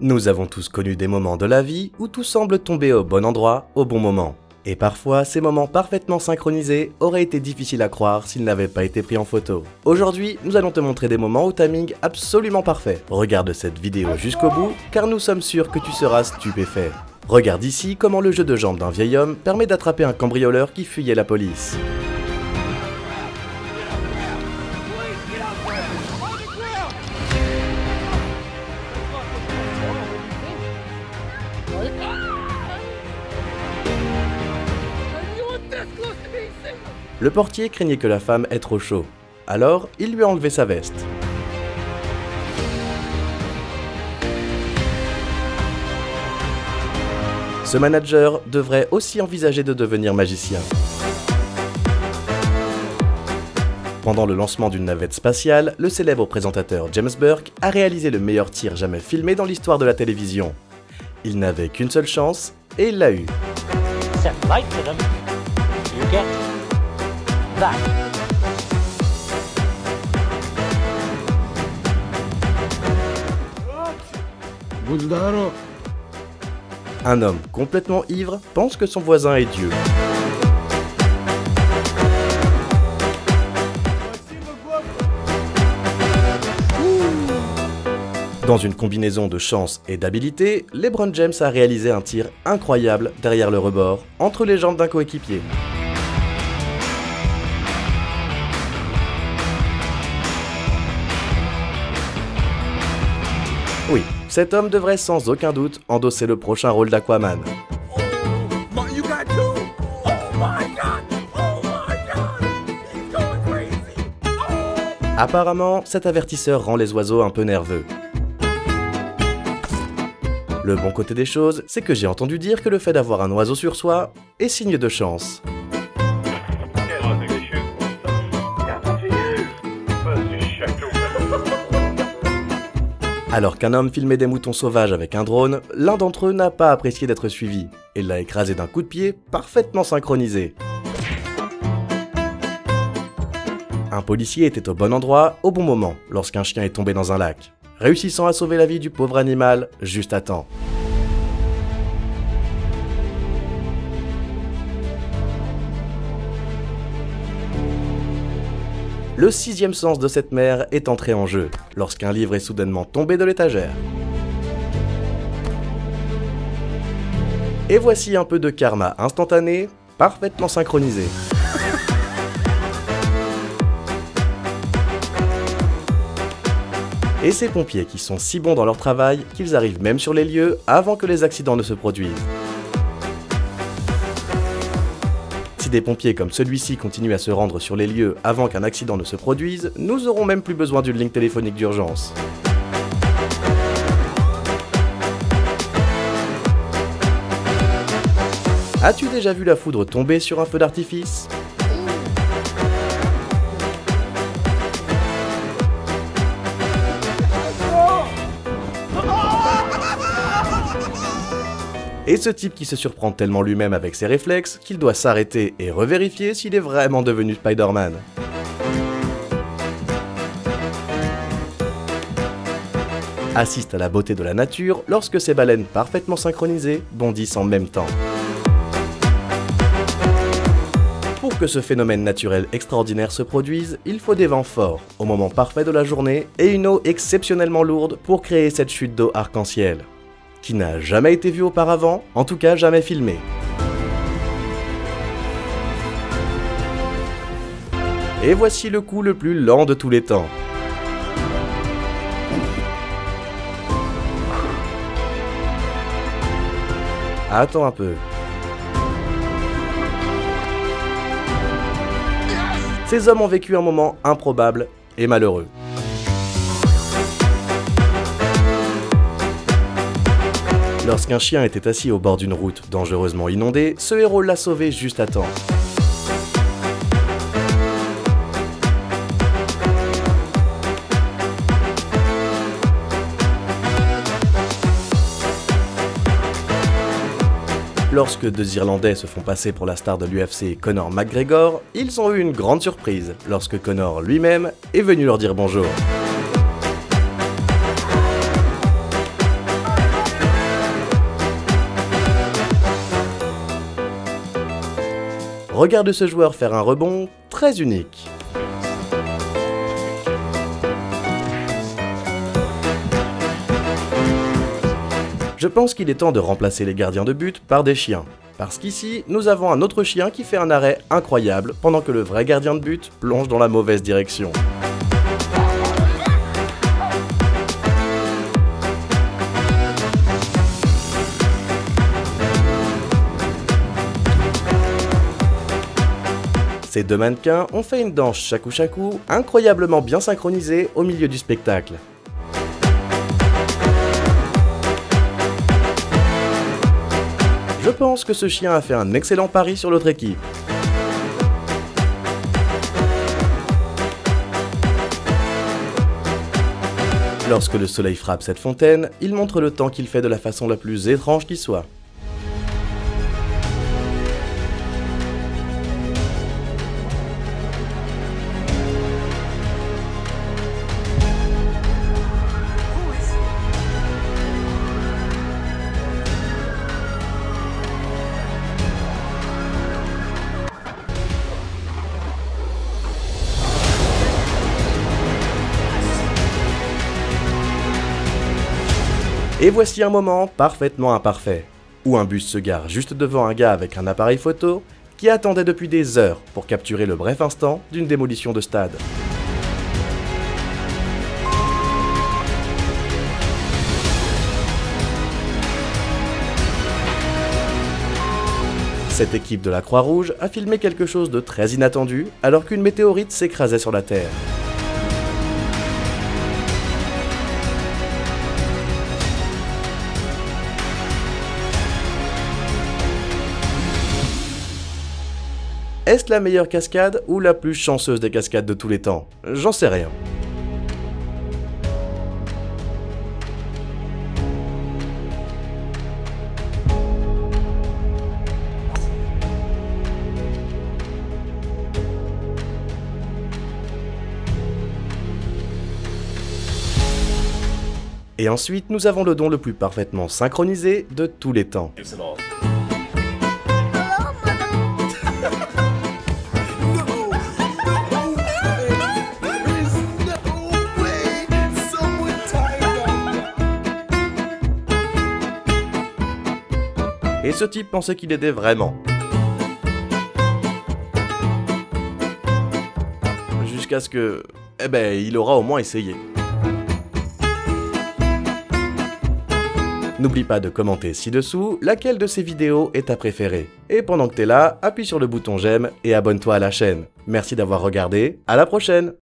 Nous avons tous connu des moments de la vie où tout semble tomber au bon endroit, au bon moment. Et parfois, ces moments parfaitement synchronisés auraient été difficiles à croire s'ils n'avaient pas été pris en photo. Aujourd'hui, nous allons te montrer des moments au timing absolument parfait. Regarde cette vidéo jusqu'au bout, car nous sommes sûrs que tu seras stupéfait. Regarde ici comment le jeu de jambes d'un vieil homme permet d'attraper un cambrioleur qui fuyait la police. Le portier craignait que la femme ait trop chaud, alors il lui a enlevé sa veste. Ce manager devrait aussi envisager de devenir magicien. Pendant le lancement d'une navette spatiale, le célèbre présentateur James Burke a réalisé le meilleur tir jamais filmé dans l'histoire de la télévision. Il n'avait qu'une seule chance, et il l'a eu. Un homme complètement ivre pense que son voisin est Dieu. Dans une combinaison de chance et d'habileté, LeBron James a réalisé un tir incroyable derrière le rebord, entre les jambes d'un coéquipier. Oui, cet homme devrait sans aucun doute endosser le prochain rôle d'Aquaman. Apparemment, cet avertisseur rend les oiseaux un peu nerveux. Le bon côté des choses, c'est que j'ai entendu dire que le fait d'avoir un oiseau sur soi est signe de chance. Alors qu'un homme filmait des moutons sauvages avec un drone, l'un d'entre eux n'a pas apprécié d'être suivi et l'a écrasé d'un coup de pied parfaitement synchronisé. Un policier était au bon endroit, au bon moment, lorsqu'un chien est tombé dans un lac, réussissant à sauver la vie du pauvre animal juste à temps. Le sixième sens de cette mère est entré en jeu, lorsqu'un livre est soudainement tombé de l'étagère. Et voici un peu de karma instantané, parfaitement synchronisé. Et ces pompiers qui sont si bons dans leur travail qu'ils arrivent même sur les lieux avant que les accidents ne se produisent. Si des pompiers comme celui-ci continuent à se rendre sur les lieux avant qu'un accident ne se produise, nous aurons même plus besoin d'une ligne téléphonique d'urgence. As-tu déjà vu la foudre tomber sur un feu d'artifice ? Et ce type qui se surprend tellement lui-même avec ses réflexes qu'il doit s'arrêter et revérifier s'il est vraiment devenu Spider-Man. Assiste à la beauté de la nature lorsque ces baleines parfaitement synchronisées bondissent en même temps. Pour que ce phénomène naturel extraordinaire se produise, il faut des vents forts, au moment parfait de la journée, et une eau exceptionnellement lourde pour créer cette chute d'eau arc-en-ciel, qui n'a jamais été vue auparavant, en tout cas jamais filmée. Et voici le coup le plus lent de tous les temps. Attends un peu. Ces hommes ont vécu un moment improbable et malheureux. Lorsqu'un chien était assis au bord d'une route dangereusement inondée, ce héros l'a sauvé juste à temps. Lorsque deux Irlandais se font passer pour la star de l'UFC Conor McGregor, ils ont eu une grande surprise lorsque Conor lui-même est venu leur dire bonjour. Regarde ce joueur faire un rebond très unique. Je pense qu'il est temps de remplacer les gardiens de but par des chiens. Parce qu'ici, nous avons un autre chien qui fait un arrêt incroyable pendant que le vrai gardien de but plonge dans la mauvaise direction. Ces deux mannequins ont fait une danse shaku-shaku incroyablement bien synchronisée au milieu du spectacle. Je pense que ce chien a fait un excellent pari sur l'autre équipe. Lorsque le soleil frappe cette fontaine, il montre le temps qu'il fait de la façon la plus étrange qui soit. Et voici un moment parfaitement imparfait, où un bus se gare juste devant un gars avec un appareil photo qui attendait depuis des heures pour capturer le bref instant d'une démolition de stade. Cette équipe de la Croix-Rouge a filmé quelque chose de très inattendu alors qu'une météorite s'écrasait sur la Terre. Est-ce la meilleure cascade ou la plus chanceuse des cascades de tous les temps? J'en sais rien. Et ensuite, nous avons le don le plus parfaitement synchronisé de tous les temps. Et ce type pensait qu'il aidait vraiment. Jusqu'à ce que... Eh ben, il aura au moins essayé. N'oublie pas de commenter ci-dessous laquelle de ces vidéos est ta préférée. Et pendant que t'es là, appuie sur le bouton j'aime et abonne-toi à la chaîne. Merci d'avoir regardé, à la prochaine!